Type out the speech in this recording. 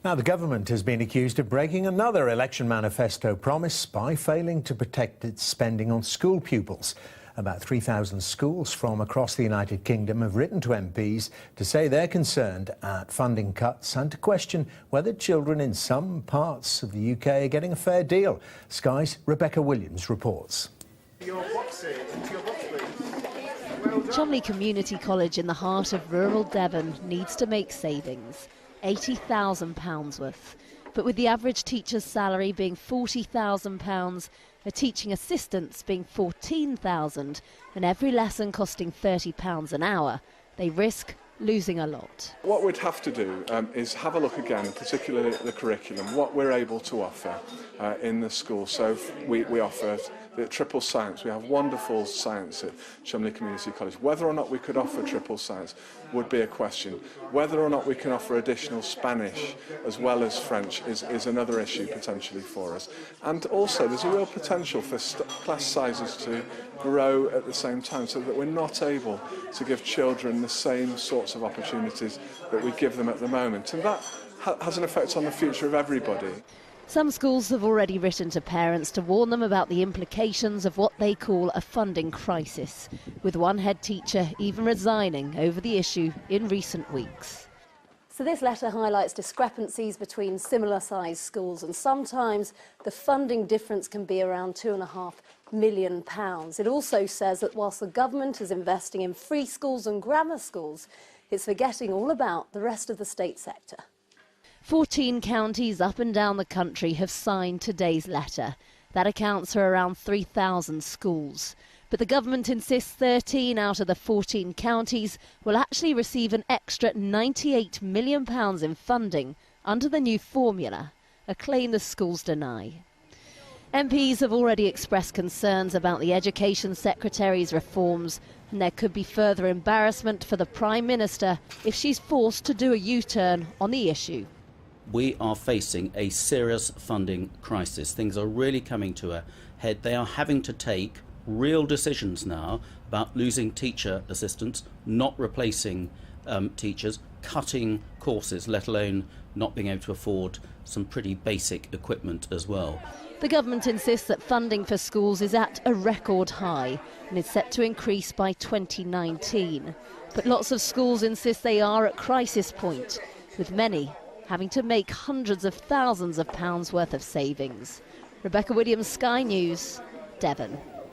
Now, the government has been accused of breaking another election manifesto promise by failing to protect its spending on school pupils. About 3,000 schools from across the United Kingdom have written to MPs to say they're concerned at funding cuts and to question whether children in some parts of the UK are getting a fair deal. Sky's Rebecca Williams reports. Cholmondeley Community College in the heart of rural Devon needs to make savings, £80,000 worth. But with the average teacher's salary being £40,000, a teaching assistant's being £14,000 and every lesson costing £30 an hour, they risk losing a lot. What we'd have to do is have a look again, particularly at the curriculum, what we're able to offer in the school. So we offer the triple science. We have wonderful science at Cholmondeley Community College. Whether or not we could offer triple science would be a question. Whether or not we can offer additional Spanish as well as French is another issue potentially for us. And also there's a real potential for class sizes to grow at the same time so that we're not able to give children the same sorts of opportunities that we give them at the moment. And that has an effect on the future of everybody. Some schools have already written to parents to warn them about the implications of what they call a funding crisis, with one head teacher even resigning over the issue in recent weeks. So this letter highlights discrepancies between similar-sized schools, and sometimes the funding difference can be around £2.5 million. It also says that whilst the government is investing in free schools and grammar schools, it's forgetting all about the rest of the state sector. 14 counties up and down the country have signed today's letter. That accounts for around 3,000 schools. But the government insists 13 out of the 14 counties will actually receive an extra £98 million in funding under the new formula, a claim the schools deny. MPs have already expressed concerns about the Education Secretary's reforms, and there could be further embarrassment for the Prime Minister if she's forced to do a U-turn on the issue. We are facing a serious funding crisis. Things are really coming to a head. They are having to take real decisions now about losing teacher assistants, not replacing teachers, cutting courses, let alone not being able to afford some pretty basic equipment as well. The government insists that funding for schools is at a record high and is set to increase by 2019. But lots of schools insist they are at crisis point, with many having to make hundreds of thousands of pounds worth of savings. Rebecca Williams, Sky News, Devon.